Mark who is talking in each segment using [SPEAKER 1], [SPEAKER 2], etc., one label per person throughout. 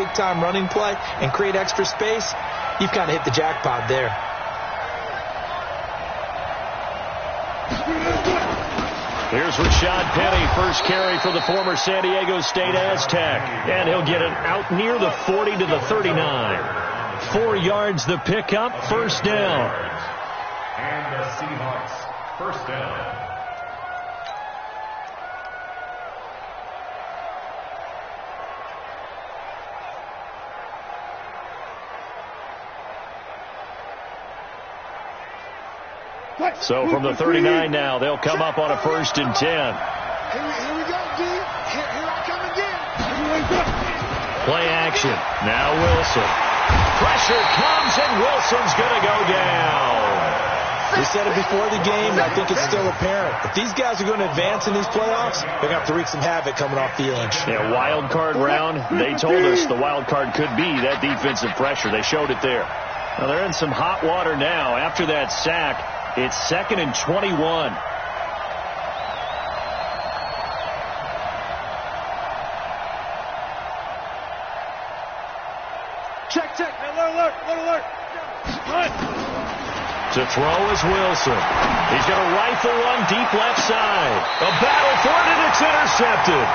[SPEAKER 1] big-time running play and create extra space, you've kind of hit the jackpot there.
[SPEAKER 2] Here's Rashad Penny, first carry for the former San Diego State Aztec. And he'll get it out near the 40 to the 39. 4 yards the pickup, first down.
[SPEAKER 3] And the Seahawks, first down.
[SPEAKER 2] So from the 39 now, they'll come up on a 1st and 10.
[SPEAKER 4] Here we go, D. Here I come again.
[SPEAKER 2] Play action. Now Wilson. Pressure comes, and Wilson's going to go down.
[SPEAKER 1] We said it before the game, and I think it's still apparent. If these guys are going to advance in these playoffs, they're going to have to wreak some havoc coming off the edge.
[SPEAKER 2] Yeah, wild card round. They told us the wild card could be that defensive pressure. They showed it there. Now they're in some hot water now. After that sack, it's 2nd and 21.
[SPEAKER 4] Check. Alert.
[SPEAKER 2] To throw is Wilson. He's going to rifle one deep left side. A battle for it, and it's intercepted.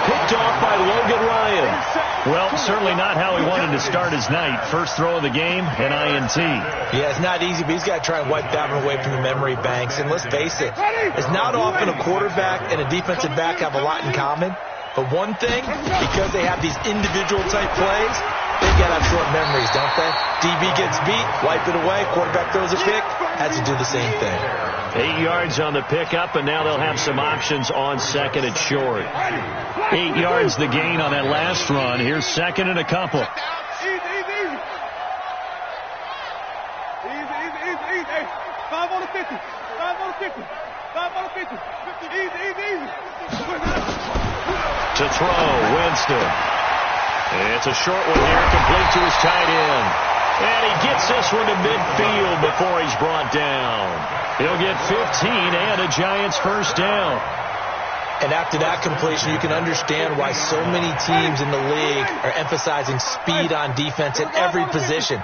[SPEAKER 2] Picked off by Logan Ryan. Well, certainly not how he wanted to start his night. First throw of the game, an INT.
[SPEAKER 1] Yeah, it's not easy, but he's got to try and wipe that one away from the memory banks. And let's face it, it's not often a quarterback and a defensive back have a lot in common. But one thing, because they have these individual type plays, they've got to have short memories, don't they? DB gets beat, wipe it away, quarterback throws a pick, has to do the same thing.
[SPEAKER 2] 8 yards on the pickup, and now they'll have some options on 2nd and short. 8 yards the gain on that last run. Here's 2nd and a couple.
[SPEAKER 4] Easy. 5 on the 50. 5 on the 50. 5 on the 50. Easy.
[SPEAKER 2] To throw, Winston. It's a short one here, complete to his tight end. And he gets this one to midfield before he's brought down. He'll get 15 and a Giants first down.
[SPEAKER 1] And after that completion, you can understand why so many teams in the league are emphasizing speed on defense at every position.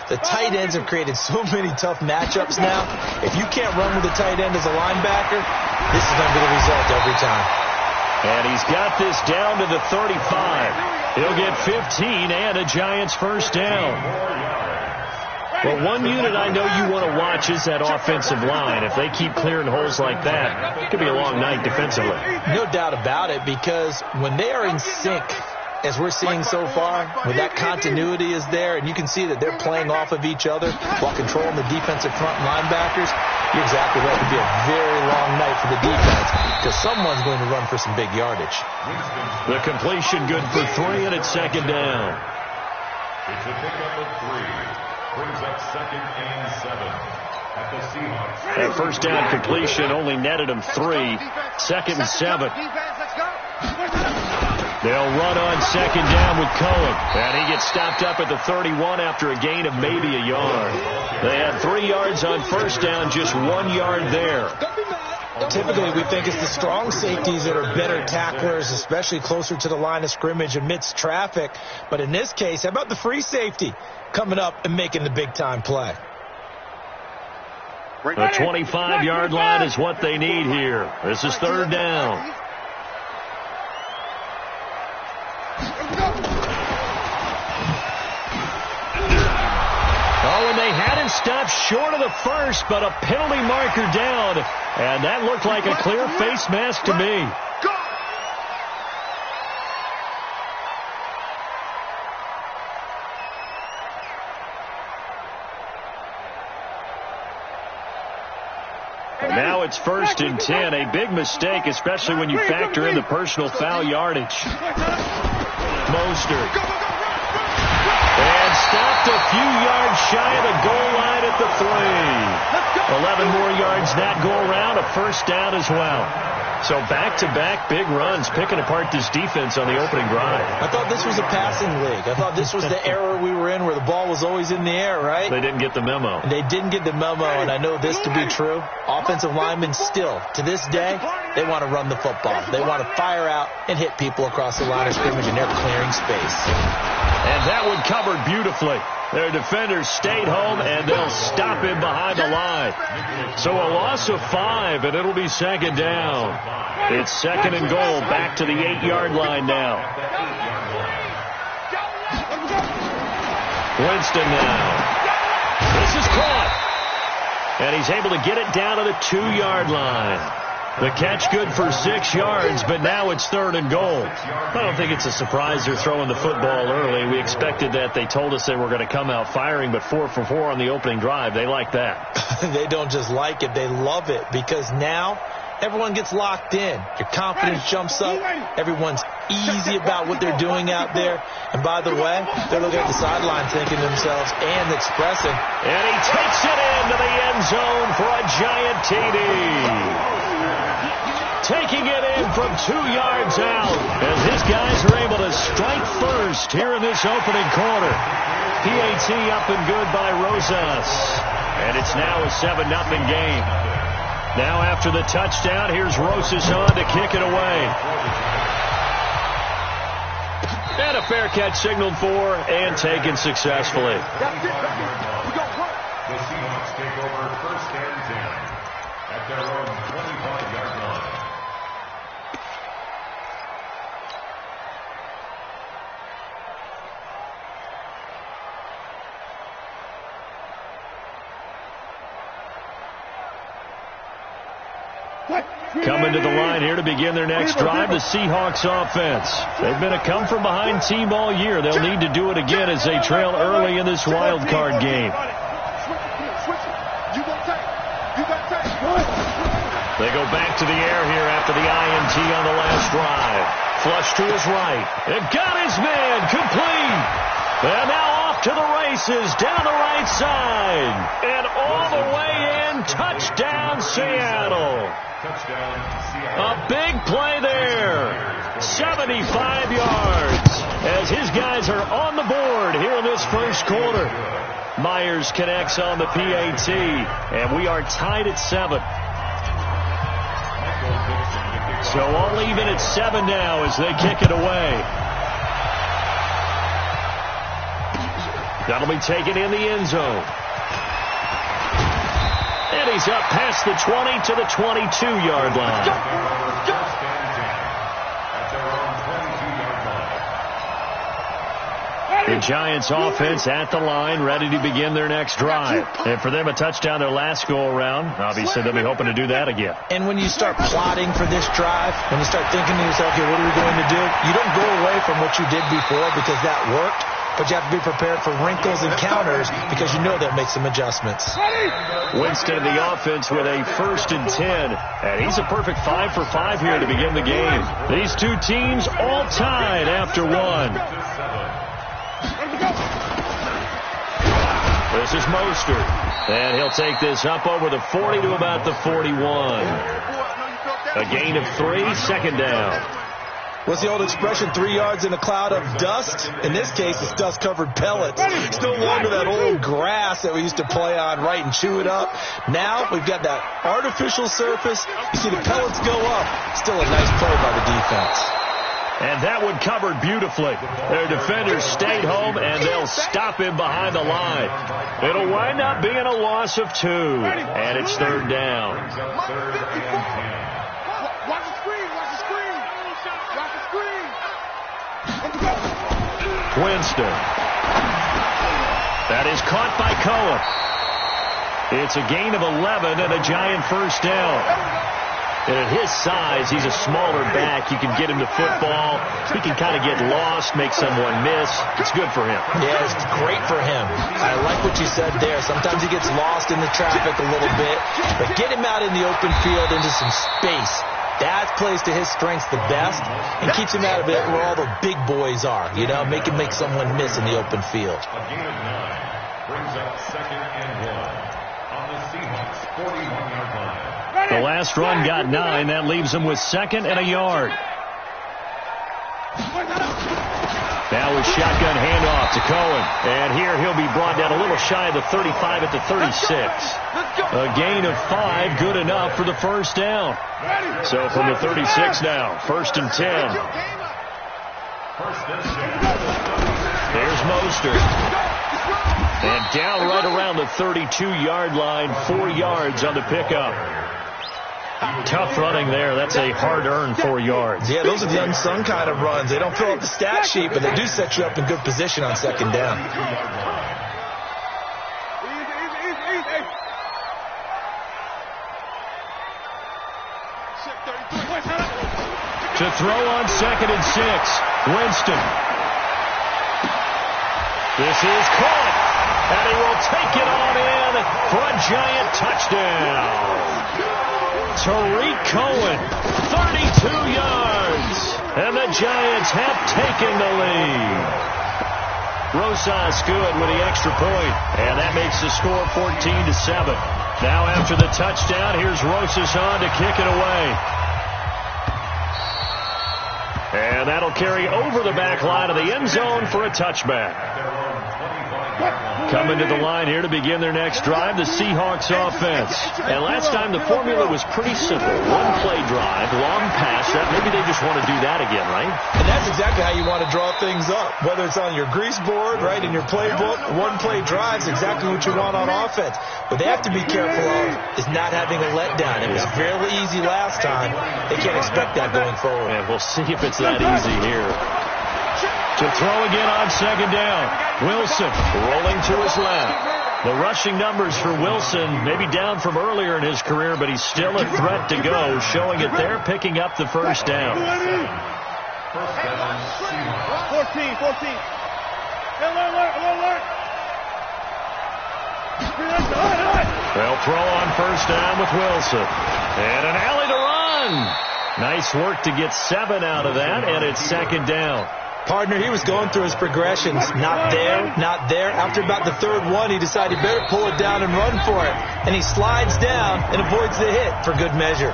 [SPEAKER 1] The tight ends have created so many tough matchups now. If you can't run with a tight end as a linebacker, this is going to be the result every time.
[SPEAKER 2] And he's got this down to the 35. He'll get 15 and a Giants first down. Well, one unit I know you want to watch is that offensive line. If they keep clearing holes like that, it could be a long night defensively.
[SPEAKER 1] No doubt about it, because when they are in sync, as we're seeing so far, when that continuity is there and you can see that they're playing off of each other while controlling the defensive front linebackers, you're exactly right. It could be a very long night for the defense because someone's going to run for some big yardage.
[SPEAKER 2] The completion good for 3, and it's 2nd down.
[SPEAKER 3] It's a pickup of 3. Brings up 2nd and 7 at the Seahawks.
[SPEAKER 2] That first down completion only netted him 3. 2nd and 7. They'll run on 2nd down with Cohen. And he gets stopped up at the 31 after a gain of maybe a yard. They had 3 yards on first down, just 1 yard there.
[SPEAKER 1] Typically, we think it's the strong safeties that are better tacklers, especially closer to the line of scrimmage amidst traffic. But in this case, how about the free safety coming up and making the big-time play?
[SPEAKER 2] The 25-yard line is what they need here. This is 3rd down. Oh, and they had him stopped short of the first, but a penalty marker down. And that looked like a clear face mask to me. And now it's 1st and 10. A big mistake, especially when you factor in the personal foul yardage. Mostert. And stopped a few yards shy of the goal line at the 3. 11 more yards that go around, a first down as well. So back-to-back big runs, picking apart this defense on the opening drive.
[SPEAKER 1] I thought this was a passing league. I thought this was the era we were in where the ball was always in the air, right?
[SPEAKER 2] They didn't get the memo.
[SPEAKER 1] They didn't get the memo, and I know this to be true. Offensive linemen still, to this day, they want to run the football. They want to fire out and hit people across the line of scrimmage, and they're clearing space.
[SPEAKER 2] that one covered beautifully. Their defenders stayed home, and they'll stop him behind the line. So a loss of 5, and it'll be second down. It's second and goal, back to the 8-yard line now. Winston now. This is caught. And he's able to get it down to the 2-yard line. The catch good for 6 yards, but now it's third and goal. I don't think it's a surprise they're throwing the football early. We expected that. They told us they were going to come out firing, but 4 for 4 on the opening drive. They like that.
[SPEAKER 1] They don't just like it. They love it because now everyone gets locked in. Your confidence jumps up. Everyone's easy about what they're doing out there. And by the way, they're looking at the sideline thinking to themselves and expressing.
[SPEAKER 2] And he takes it into the end zone for a giant TD. Taking it in from 2 yards out as his guys are able to strike first here in this opening quarter. PAT up and good by Rosas. And it's now a 7-0 game. Now after the touchdown, here's Rosas on to kick it away. And a fair catch signaled for and taken successfully.
[SPEAKER 3] The Seahawks take over first and 10 at their own 25-yard line.
[SPEAKER 2] Coming to the line here to begin their next drive, the Seahawks offense. They've been a come-from-behind team all year. They'll need to do it again as they trail early in this wild card game. They go back to the air here after the INT on the last drive. Flush to his right. They've got his man complete. And now off to the races down the right side. And all the way in, touchdown Seattle. A big play there. 75 yards as his guys are on the board here in this first quarter. Myers connects on the PAT, and we are tied at 7. So all even at 7 now as they kick it away. That'll be taken in the end zone. And he's up past the 20 to the 22-yard line. The Giants offense at the line, ready to begin their next drive. And for them, a touchdown their last go-around. Obviously, they'll be hoping to do that again.
[SPEAKER 1] And when you start plotting for this drive, when you start thinking to yourself, okay, what are we going to do? You don't go away from what you did before because that worked. But you have to be prepared for wrinkles and counters because you know they'll make some adjustments.
[SPEAKER 2] Winston in the offense with a 1st and 10. And he's a perfect 5 for 5 here to begin the game. These two teams all tied after 1. This is Mostert. And he'll take this up over the 40 to about the 41. A gain of 3, second down.
[SPEAKER 1] What's the old expression, 3 yards in a cloud of dust? In this case, it's dust-covered pellets. It's no longer that old grass that we used to play on, right, and chew it up. Now we've got that artificial surface. You see the pellets go up. Still a nice play by the defense.
[SPEAKER 2] And that one covered beautifully. Their defenders stayed home, and they'll stop him behind the line. It'll wind up being a loss of 2, and it's third down.
[SPEAKER 4] Watch the screen.
[SPEAKER 2] Winston. That is caught by Cohen. It's a gain of 11 and a giant first down. And at his size, he's a smaller back. You can get him to football. He can kind of get lost, make someone miss. It's good for him.
[SPEAKER 1] Yeah, it's great for him. I like what you said there. Sometimes he gets lost in the traffic a little bit. But get him out in the open field into some space. That plays to his strengths the best and keeps him out of it where all the big boys are. You know, make him make someone miss in the open field.
[SPEAKER 3] A gain of 9 brings up second and 1 on the Seahawks 41-yard line.
[SPEAKER 2] The last run got 9. That leaves him with 2nd and a yard. Now with shotgun handoff to Cohen. And here he'll be brought down a little shy of the 35 at the 36. A gain of 5, good enough for the first down. So from the 36 now, 1st and 10. There's Here's Mostert. And down right around the 32-yard line, 4 yards on the pickup. Tough running there. That's a hard-earned 4 yards.
[SPEAKER 1] Yeah, those are the unsung kind of runs. They don't fill up the stat sheet, but they do set you up in good position on second down.
[SPEAKER 2] To throw on 2nd and 6. Winston. This is caught. And he will take it on in for a Giant touchdown. Tariq Cohen, 32 yards. And the Giants have taken the lead. Rosas good with the extra point. And that makes the score 14-7. Now after the touchdown, here's Rosas on to kick it away. And that'll carry over the back line of the end zone for a touchback. Coming to the line here to begin their next drive, the Seahawks offense. And last time the formula was pretty simple. One play drive, long pass. Maybe they just want to do that again, right?
[SPEAKER 1] And that's exactly how you want to draw things up. Whether it's on your grease board, right, in your playbook, one play drive is exactly what you want on offense. What they have to be careful of is not having a letdown. It was fairly easy last time. They can't expect that going forward.
[SPEAKER 2] And we'll see if it's that easy here. To throw again on second down. Wilson rolling to his left. The rushing numbers for Wilson maybe down from earlier in his career, but he's still a threat to go, showing it there, picking up the first down.
[SPEAKER 4] 14.
[SPEAKER 2] They'll throw on first down with Wilson. And an alley to run. Nice work to get 7 out of that, and it's second down.
[SPEAKER 1] Partner, he was going through his progressions. Not there, not there. After about the third one, he decided he better pull it down and run for it. And he slides down and avoids the hit for good measure.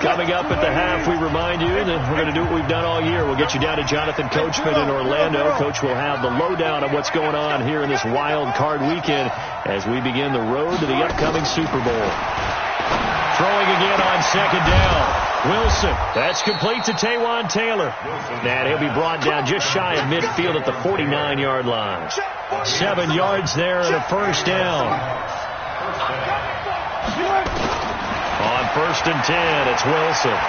[SPEAKER 2] Coming up at the half, we remind you that we're going to do what we've done all year. We'll get you down to Jonathan Coachman in Orlando. Coach will have the lowdown of what's going on here in this wild card weekend as we begin the road to the upcoming Super Bowl. Throwing again on second down. Wilson, that's complete to Taywan Taylor. And he'll be brought down just shy of midfield at the 49-yard line. 7 yards there and a first down. On 1st and 10, it's Wilson.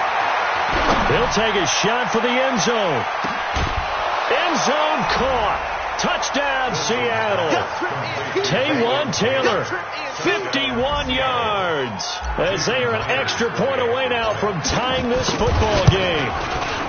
[SPEAKER 2] He'll take a shot for the end zone. End zone caught. Touchdown, Seattle. Taywan Taylor, 51 yards. As they are an extra point away now from tying this football game.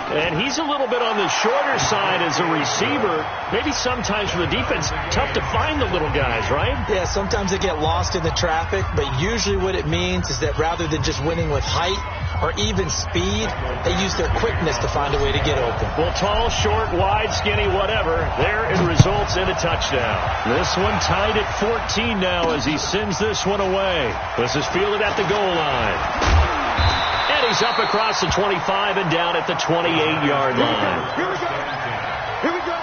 [SPEAKER 2] And he's a little bit on the shorter side as a receiver. Maybe sometimes for the defense, tough to find the little guys, right?
[SPEAKER 1] Yeah, sometimes they get lost in the traffic, but usually what it means is that rather than just winning with height or even speed, they use their quickness to find a way to get open.
[SPEAKER 2] Well, tall, short, wide, skinny, whatever, there it results in a touchdown. This one tied at 14 now as he sends this one away. This is fielded at the goal line. And he's up across the 25 and down at the 28-yard line.
[SPEAKER 4] Here we go.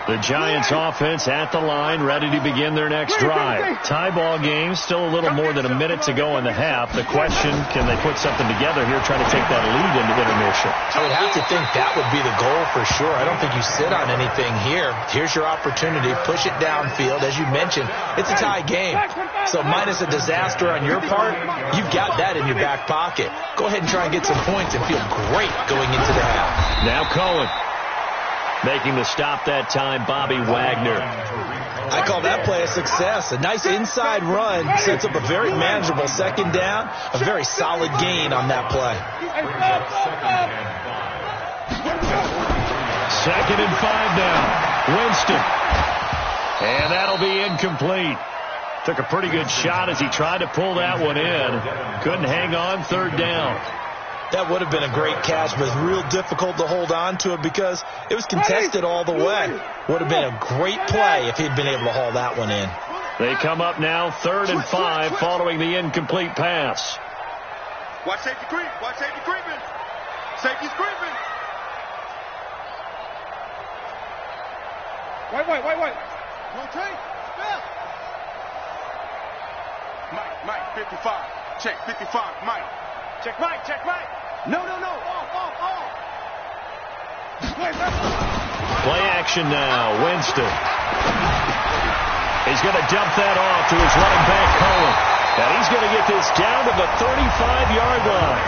[SPEAKER 2] The Giants offense at the line, ready to begin their next drive. Tie ball game, still a little more than a minute to go in the half. The question, can they put something together here, trying to take that lead into intermission?
[SPEAKER 1] I would have to think that would be the goal for sure. I don't think you sit on anything here. Here's your opportunity. Push it downfield. As you mentioned, it's a tie game. So minus a disaster on your part, you've got that in your back pocket. Go ahead and try and get some points and feel great going into the half.
[SPEAKER 2] Now Cohen. Making the stop that time, Bobby Wagner.
[SPEAKER 1] I call that play a success. A nice inside run sets up a very manageable second down. A very solid gain on that play.
[SPEAKER 2] 2nd and 5 now. Winston. And that'll be incomplete. Took a pretty good shot as he tried to pull that one in. Couldn't hang on, 3rd down.
[SPEAKER 1] That would have been a great catch, but it's real difficult to hold on to it because it was contested all the way. Would have been a great play if he'd been able to haul that one in.
[SPEAKER 2] They come up now 3rd and 5 following the incomplete pass.
[SPEAKER 4] Watch safety creep. Watch safety creeping. Safety's creeping. White. Rotate. Step. Mike, 55. Check, 55. Mike. Check Mike. No. Off.
[SPEAKER 2] action now. Winston. He's going to dump that off to his running back, Cohen. And he's going to get this down to the 35-yard line.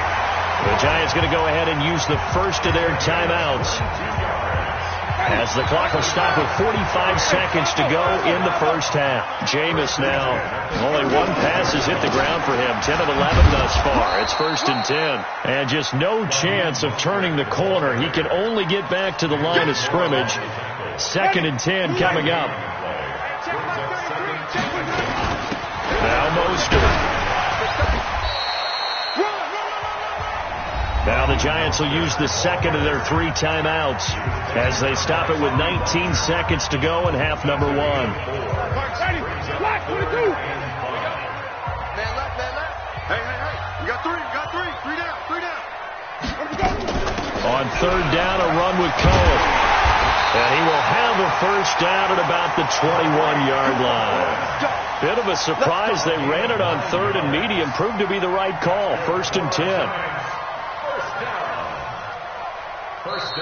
[SPEAKER 2] The Giants going to go ahead and use the first of their timeouts, as the clock will stop with 45 seconds to go in the first half. Jameis now, only one pass has hit the ground for him. 10 of 11 thus far. It's 1st and 10. And just no chance of turning the corner. He can only get back to the line of scrimmage. 2nd and 10 coming up. Now Mostert. Now the Giants will use the second of their 3 timeouts as they stop it with 19 seconds to go in half number 1.
[SPEAKER 4] Ready. Black, 22. Man left. Hey. You got 3. Three down.
[SPEAKER 2] On 3rd down, a run with Cohen. And he will have a first down at about the 21-yard line. Bit of a surprise. They ran it on 3rd and medium. Proved to be the right call. 1st and 10.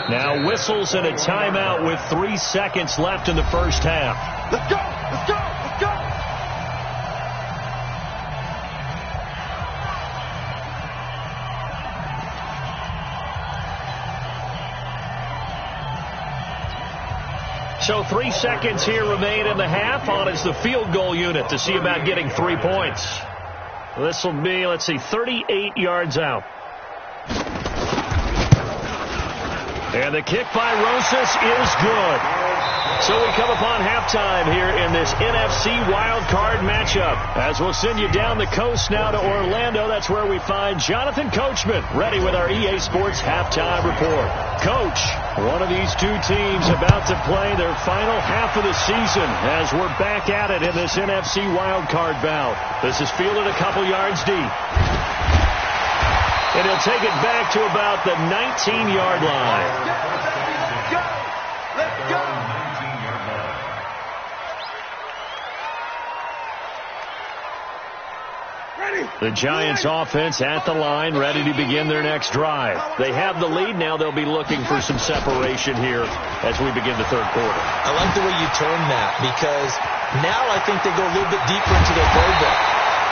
[SPEAKER 2] Now whistles and a timeout with 3 seconds left in the first half.
[SPEAKER 4] Let's go.
[SPEAKER 2] So 3 seconds here remain in the half. On is the field goal unit to see about getting 3 points. This will be, 38 yards out. And the kick by Rosas is good. So we come upon halftime here in this NFC wildcard matchup. As we'll send you down the coast now to Orlando. That's where we find Jonathan Coachman ready with our EA Sports halftime report. Coach, one of these 2 teams about to play their final half of the season as we're back at it in this NFC wildcard bout. This is fielded a couple yards deep. And he'll take it back to about the 19-yard line.
[SPEAKER 4] Let's go.
[SPEAKER 2] The Giants offense at the line, ready to begin their next drive. They have the lead. Now they'll be looking for some separation here as we begin the 3rd quarter.
[SPEAKER 1] I like the way you term that, because now I think they go a little bit deeper into their playbook.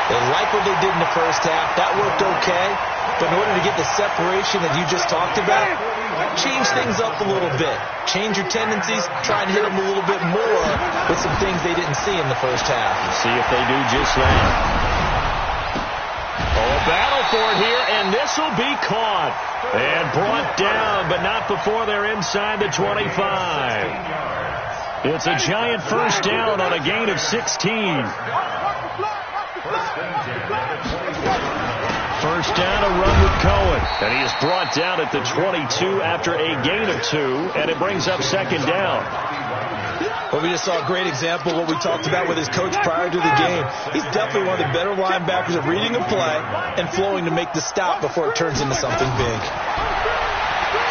[SPEAKER 1] They like what they did in the first half. That worked okay. But in order to get the separation that you just talked about, change things up a little bit. Change your tendencies. Try and hit them a little bit more with some things they didn't see in the first half.
[SPEAKER 2] See if they do just that. Oh, battle for it here, and this will be caught. And brought down, but not before they're inside the 25. It's a Giant first down on a gain of 16. First down, a run with Cohen. And he is brought down at the 22 after a gain of 2, and it brings up 2nd down.
[SPEAKER 1] Well, we just saw a great example of what we talked about with his coach prior to the game. He's definitely one of the better linebackers at reading a play and flowing to make the stop before it turns into something big.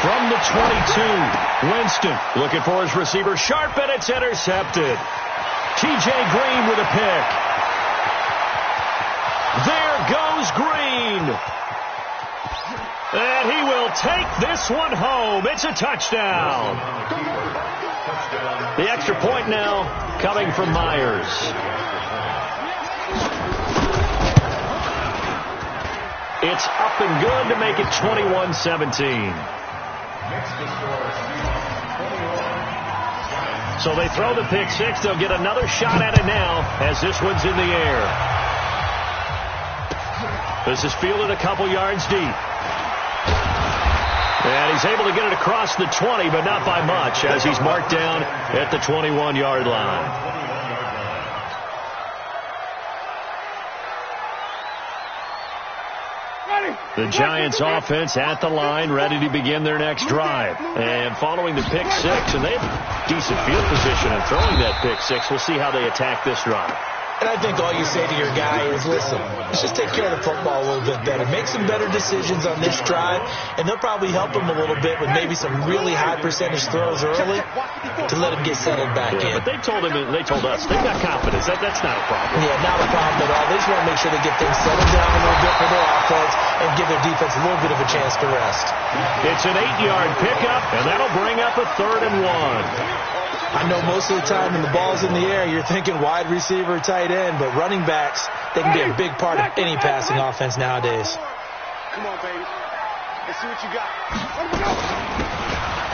[SPEAKER 2] From the 22, Winston looking for his receiver. Sharp, and it's intercepted. T.J. Green with a pick. There goes Green. And he will take this one home. It's a touchdown. The extra point now coming from Myers. It's up and good to make it 21-17. So they throw the pick 6. They'll get another shot at it now as this one's in the air. This is fielded a couple yards deep. And he's able to get it across the 20, but not by much, as he's marked down at the 21-yard line. The Giants offense at the line, ready to begin their next drive. And following the pick 6, and they have decent field position in throwing that pick 6. We'll see how they attack this drive.
[SPEAKER 1] And I think all you say to your guy is, listen, let's just take care of the football a little bit better. Make some better decisions on this drive, and they'll probably help him a little bit with maybe some really high percentage throws early to let him get settled back in.
[SPEAKER 2] But they told us, they've got confidence. That's not a problem.
[SPEAKER 1] Yeah, not a problem at all. They just want to make sure they get things settled down a little bit for their offense and give their defense a little bit of a chance to rest.
[SPEAKER 2] It's an 8-yard pickup, and that'll bring up a 3rd and 1.
[SPEAKER 1] I know most of the time when the ball's in the air, you're thinking wide receiver, tight end, but running backs, they can be a big part of any passing offense nowadays.
[SPEAKER 4] Come on, baby. Let's see what you got.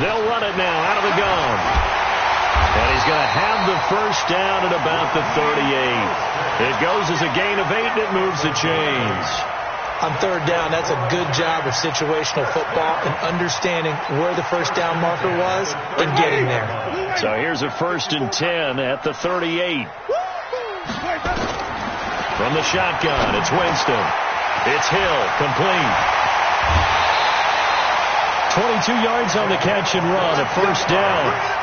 [SPEAKER 2] They'll run it now out of the gun. And he's going to have the first down at about the 38. It goes as a gain of 8, and it moves the chains.
[SPEAKER 1] On third down, that's a good job of situational football and understanding where the first down marker was and getting there.
[SPEAKER 2] So here's a 1st and 10 at the 38. From the shotgun, it's Winston. It's Hill, complete. 22 yards on the catch and run, a first down.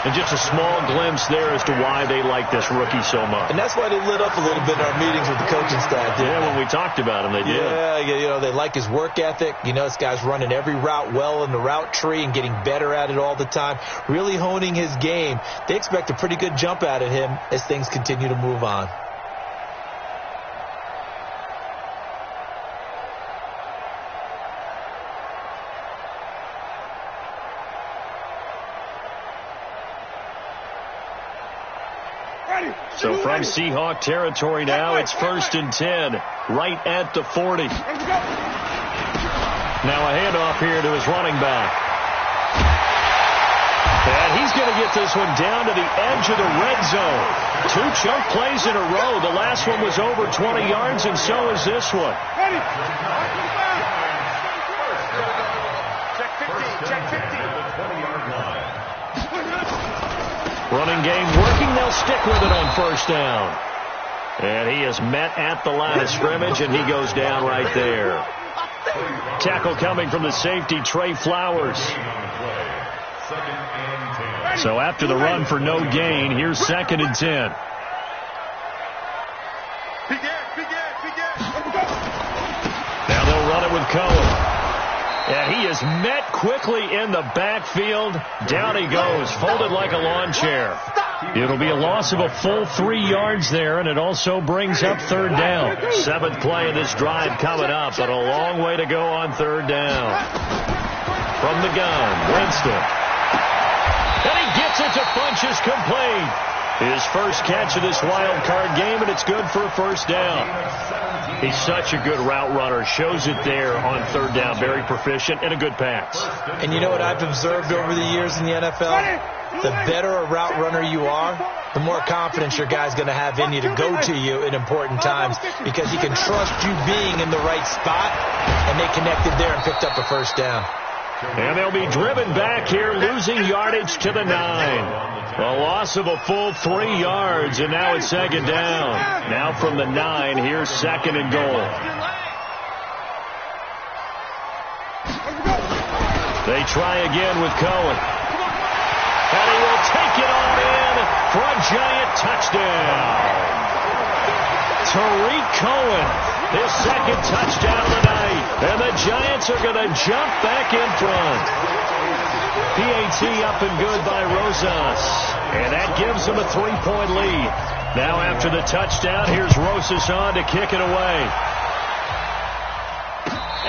[SPEAKER 2] And just a small glimpse there as to why they like this rookie so much.
[SPEAKER 1] And that's why they lit up a little bit in our meetings with the coaching staff.
[SPEAKER 2] Yeah, when we talked about him, they did.
[SPEAKER 1] Yeah, you know, they like his work ethic. You know, this guy's running every route well in the route tree and getting better at it all the time, really honing his game. They expect a pretty good jump out of him as things continue to move on.
[SPEAKER 2] So from Seahawk territory now, it's 1st and 10, right at the 40. Now a handoff here to his running back. And he's going to get this one down to the edge of the red zone. 2 chunk plays in a row. The last one was over 20 yards, and so is this one.
[SPEAKER 4] Check 50.
[SPEAKER 2] Running game working. They'll stick with it on first down. And he is met at the line of scrimmage, and he goes down right there. Tackle coming from the safety, Trey Flowers. So after the run for no gain, here's 2nd and 10. Now they'll run it with Cohen. And he is met quickly in the backfield. Down he goes, folded like a lawn chair. It'll be a loss of a full 3 yards there, and it also brings up third down. 7th play of this drive coming up, but a long way to go on third down. From the gun, Winston. And he gets it to Funchess complete. His first catch of this wild card game, and it's good for a first down. He's such a good route runner. Shows it there on third down. Very proficient and a good pass.
[SPEAKER 1] And you know what I've observed over the years in the NFL? The better a route runner you are, the more confidence your guy's going to have in you to go to you in important times because he can trust you being in the right spot, and they connected there and picked up a first down.
[SPEAKER 2] And they'll be driven back here, losing yardage to the 9. A loss of a full 3 yards, and now it's 2nd down. Now from the 9, here's 2nd and goal. They try again with Cohen. And he will take it on in for a giant touchdown. Tariq Cohen, his 2nd touchdown of the night. And the Giants are going to jump back in front. PAT up and good by Rosas. And that gives them a 3-point lead. Now after the touchdown, here's Rosas on to kick it away.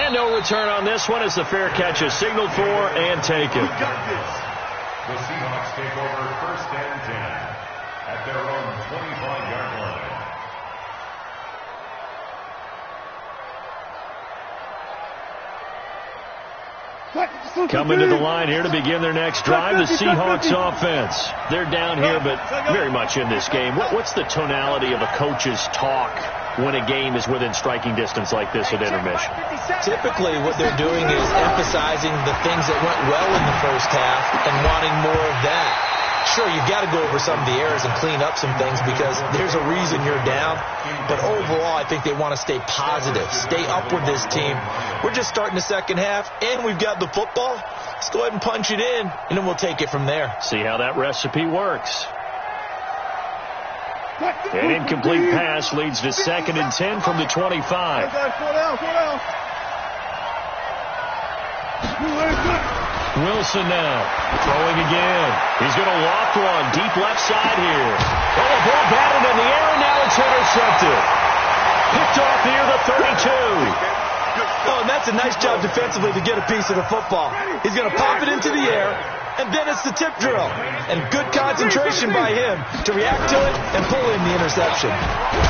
[SPEAKER 2] And no return on this one as the fair catch is signaled for and taken.
[SPEAKER 3] The Seahawks take over 1st and 10 at their own 25-yard line.
[SPEAKER 2] Coming to the line here to begin their next drive, the Seahawks offense. They're down here, but very much in this game. What's the tonality of a coach's talk when a game is within striking distance like this at intermission?
[SPEAKER 1] Typically, what they're doing is emphasizing the things that went well in the first half and wanting more of that. Sure, you've got to go over some of the errors and clean up some things because there's a reason you're down. But overall, I think they want to stay positive, stay up with this team. We're just starting the second half, and we've got the football. Let's go ahead and punch it in, and then we'll take it from there.
[SPEAKER 2] See how that recipe works. An incomplete pass leads to 2nd and 10 from the 25. Wilson now throwing again. He's going to loft one deep left side here. Oh, the ball batted in the air, and now it's intercepted. Picked off near the 32.
[SPEAKER 1] Oh, and that's a nice job defensively to get a piece of the football. He's going to pop it into the air, and then it's the tip drill. And good concentration by him to react to it and pull in the interception.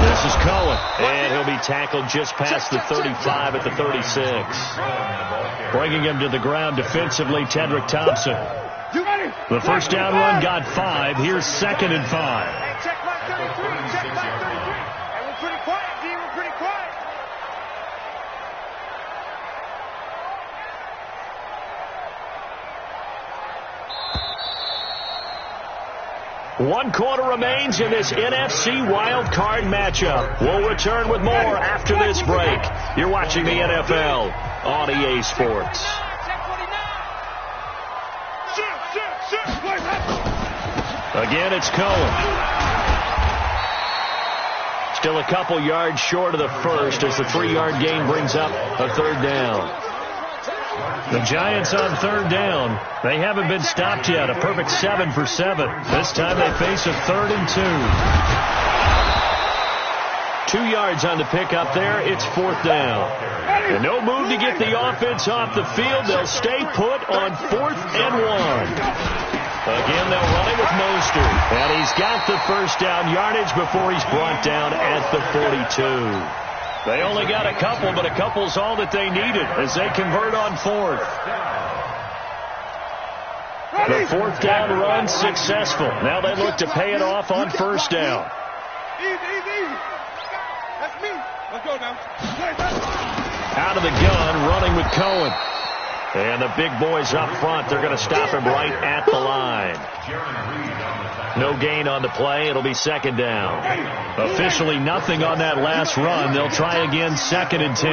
[SPEAKER 2] This is Cohen, and he'll be tackled just past the 35 at the 36. Bringing him to the ground defensively, Tedrick Thompson. The first down run got 5. Here's 2nd and 5.
[SPEAKER 4] Check my 33. Check my 33. And we're pretty quiet, D. We're pretty quiet.
[SPEAKER 2] One quarter remains in this NFC wild card matchup. We'll return with more after this break. You're watching the NFL on EA Sports. Again, it's Cohen. Still a couple yards short of the first as the 3-yard gain brings up a 3rd down. The Giants on 3rd down. They haven't been stopped yet. A perfect 7 for 7. This time they face a 3rd and 2. 2 yards on the pickup there. It's 4th down. And no move to get the offense off the field. They'll stay put on 4th and 1. Again, they'll run it with Mostert. And he's got the first down yardage before he's brought down at the 42. They only got a couple, but a couple's all that they needed as they convert on 4th. The 4th down run successful. Now they look to pay it off on 1st down.
[SPEAKER 4] Easy. That's me. Let's go now.
[SPEAKER 2] Out of the gun, running with Cohen. And the big boys up front, they're going to stop him right at the line. No gain on the play. It'll be 2nd down. Officially nothing on that last run. They'll try again 2nd and 10.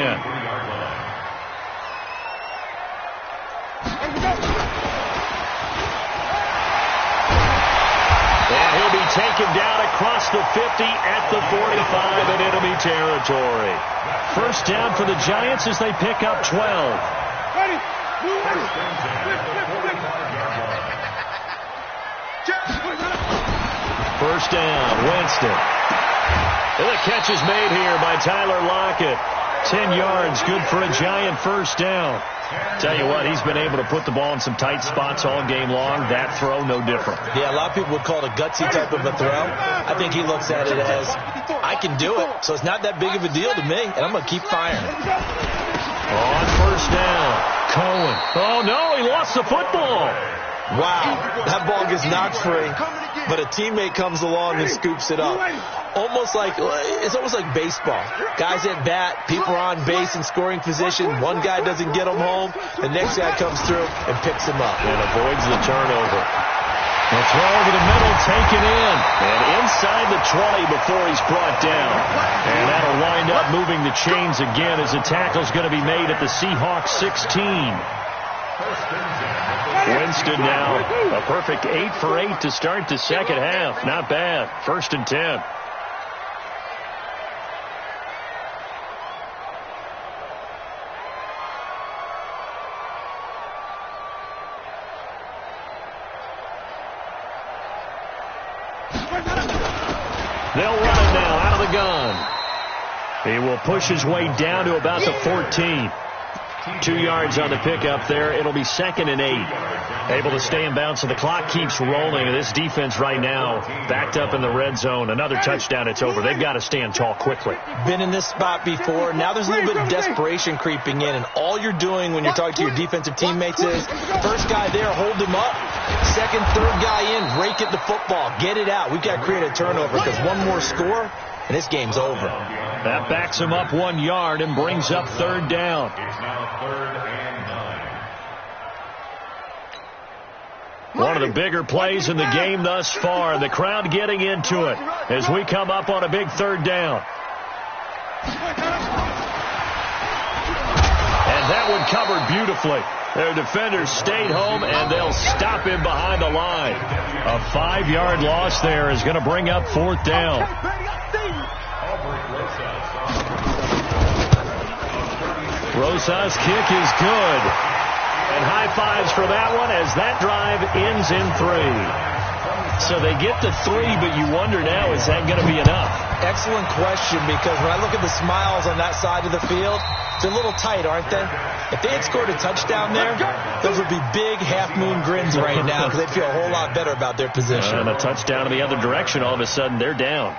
[SPEAKER 2] And he'll be taken down across the 50 at the 45 in enemy territory. First down for the Giants as they pick up 12.
[SPEAKER 4] Ready.
[SPEAKER 2] First down, Winston. And the catch is made here by Tyler Lockett. 10 yards, good for a Giant first down. Tell you what, he's been able to put the ball in some tight spots all game long. That throw, no different.
[SPEAKER 1] Yeah, a lot of people would call it a gutsy type of a throw. I think he looks at it as, I can do it, so it's not that big of a deal to me, and I'm going to keep firing.
[SPEAKER 2] On first down, Cohen. Oh, no, he lost the football.
[SPEAKER 1] Wow, that ball gets knocked free, but a teammate comes along and scoops it up. It's almost like baseball. Guys at bat, people are on base in scoring position. One guy doesn't get them home. The next guy comes through and picks him up.
[SPEAKER 2] And avoids the turnover. The throw over the middle, taken in. And inside the 20 before he's brought down. And that'll wind up moving the chains again as the tackle's going to be made at the Seahawks 16. Winston now a perfect 8 for 8 to start the second half. Not bad. 1st and 10. They'll run it now out of the gun. He will push his way down to about the 14. 2 yards on the pickup there. It'll be 2nd and 8. Able to stay in bounds, so the clock keeps rolling. And this defense right now backed up in the red zone. Another touchdown, it's over. They've got to stand tall quickly.
[SPEAKER 1] Been in this spot before. Now there's a little bit of desperation creeping in. And all you're doing when you're talking to your defensive teammates is, first guy there, hold him up. Second, third guy in, rake at the football. Get it out. We've got to create a turnover because one more score, and this game's over.
[SPEAKER 2] That backs him up 1 yard and brings up 3rd down.
[SPEAKER 3] It's now 3rd and 9.
[SPEAKER 2] One of the bigger plays in the game thus far. The crowd getting into it as we come up on a big 3rd down. And that one covered beautifully. Their defenders stayed home, and they'll stop him behind the line. A 5-yard loss there is going to bring up 4th down. Rosas' kick is good. And high fives for that one as that drive ends in 3. So they get to 3, but you wonder now, is that going to be enough?
[SPEAKER 1] Excellent question, because when I look at the smiles on that side of the field, It's a little tight, aren't they? If they had scored a touchdown there, those would be big half-moon grins right now because they'd feel a whole lot better about their position.
[SPEAKER 2] And a touchdown in the other direction, all of a sudden they're down.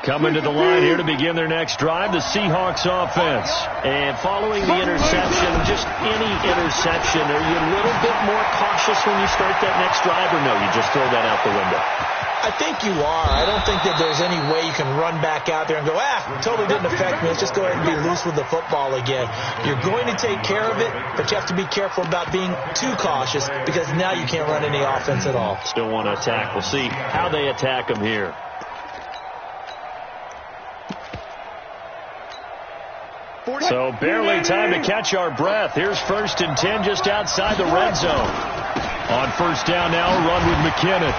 [SPEAKER 2] Coming to the line here to begin their next drive, the Seahawks offense. And following the interception, just any interception, are you a little bit more cautious when you start that next drive, or no, you just throw that out the window?
[SPEAKER 1] I think you are. I don't think that there's any way you can run back out there and go, totally didn't affect me. Let's just go ahead and be loose with the football again. You're going to take care of it, but you have to be careful about being too cautious because now you can't run any offense at all.
[SPEAKER 2] Still want to attack. We'll see how they attack them here. So barely time to catch our breath. Here's 1st and 10 just outside the red zone. On 1st down now, run with McKinnon.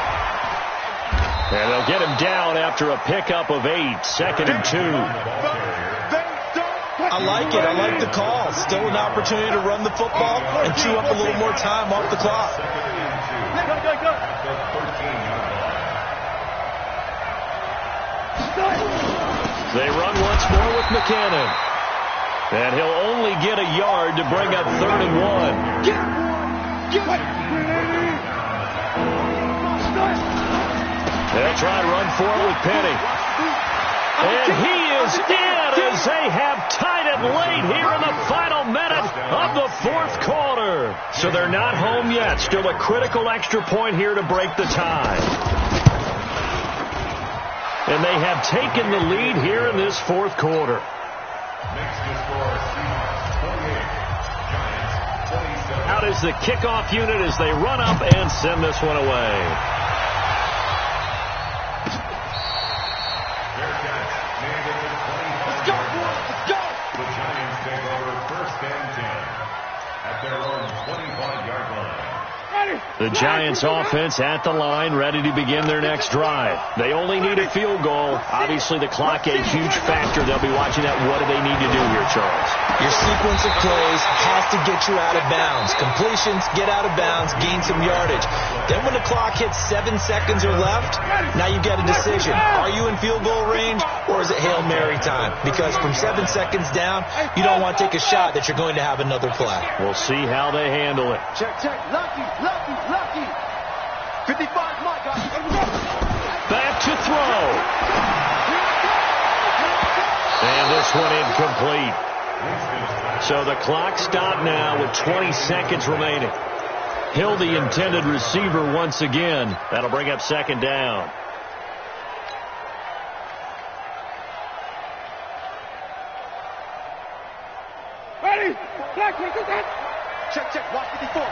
[SPEAKER 2] And they'll get him down after a pickup of 8. 2nd and 2.
[SPEAKER 1] I like it. I like the call. Still an opportunity to run the football and chew up a little more time off the clock.
[SPEAKER 2] They run once more with McKinnon. And he'll only get a yard to bring up 3rd and 1. They'll try to run for it with Penny. And he is in as they have tied it late here in the final minute of the 4th quarter. So they're not home yet. Still a critical extra point here to break the tie. And they have taken the lead here in this 4th quarter. Out is the kickoff unit as they run up and send this one away.
[SPEAKER 3] Let's go! The Giants take over 1st and 10 at their own 25-yard line.
[SPEAKER 2] The Giants offense at the line, ready to begin their next drive. They only need a field goal. Obviously, the clock a huge factor. They'll be watching that. What do they need to do here, Charles?
[SPEAKER 1] Your sequence of plays has to get you out of bounds. Completions, get out of bounds, gain some yardage. Then when the clock hits 7 seconds or left, now you get a decision. Are you in field goal range or is it Hail Mary time? Because from 7 seconds down, you don't want to take a shot that you're going to have another play.
[SPEAKER 2] We'll see how they handle it.
[SPEAKER 4] Check. Lucky. 55, Mike.
[SPEAKER 2] Back to throw. And this one incomplete. So the clock stopped now with 20 seconds remaining. Hill, the intended receiver once again. That'll bring up 2nd down.
[SPEAKER 4] Ready? Black, check. Watch 54.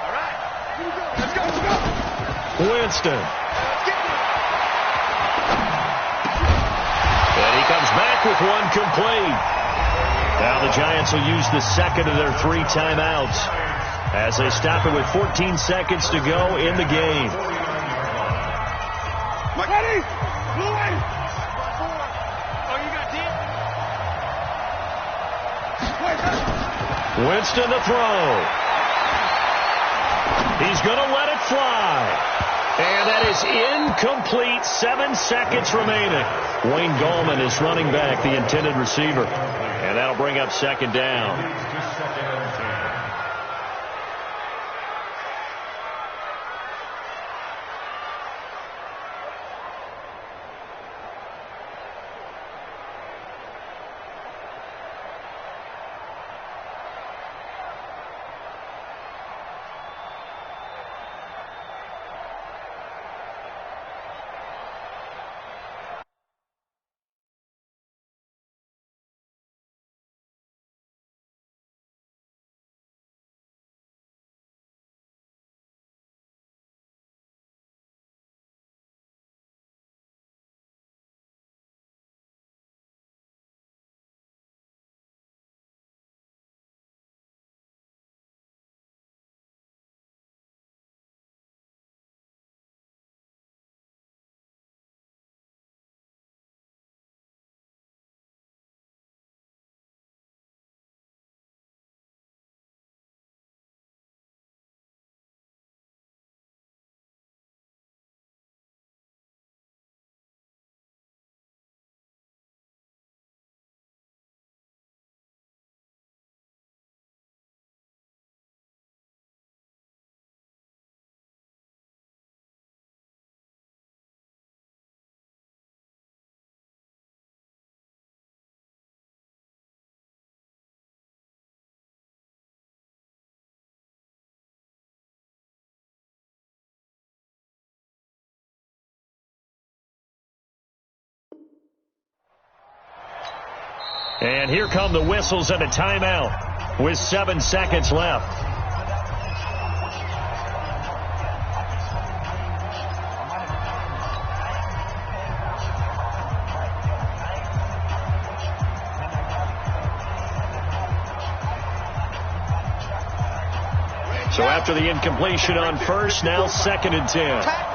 [SPEAKER 4] All right. Here we go. Let's go.
[SPEAKER 2] Winston. And he comes back with one complete. Now the Giants will use the 2nd of their 3 timeouts as they stop it with 14 seconds to go in the game.
[SPEAKER 4] Ready? Blue. Oh, you got deep?
[SPEAKER 2] Winston to throw. He's going to let it fly. And that is incomplete. 7 seconds remaining. Wayne Gallman is running back, the intended receiver. And that'll bring up 2nd down. And here come the whistles and a timeout with 7 seconds left. So after the incompletion on first, now 2nd and 10.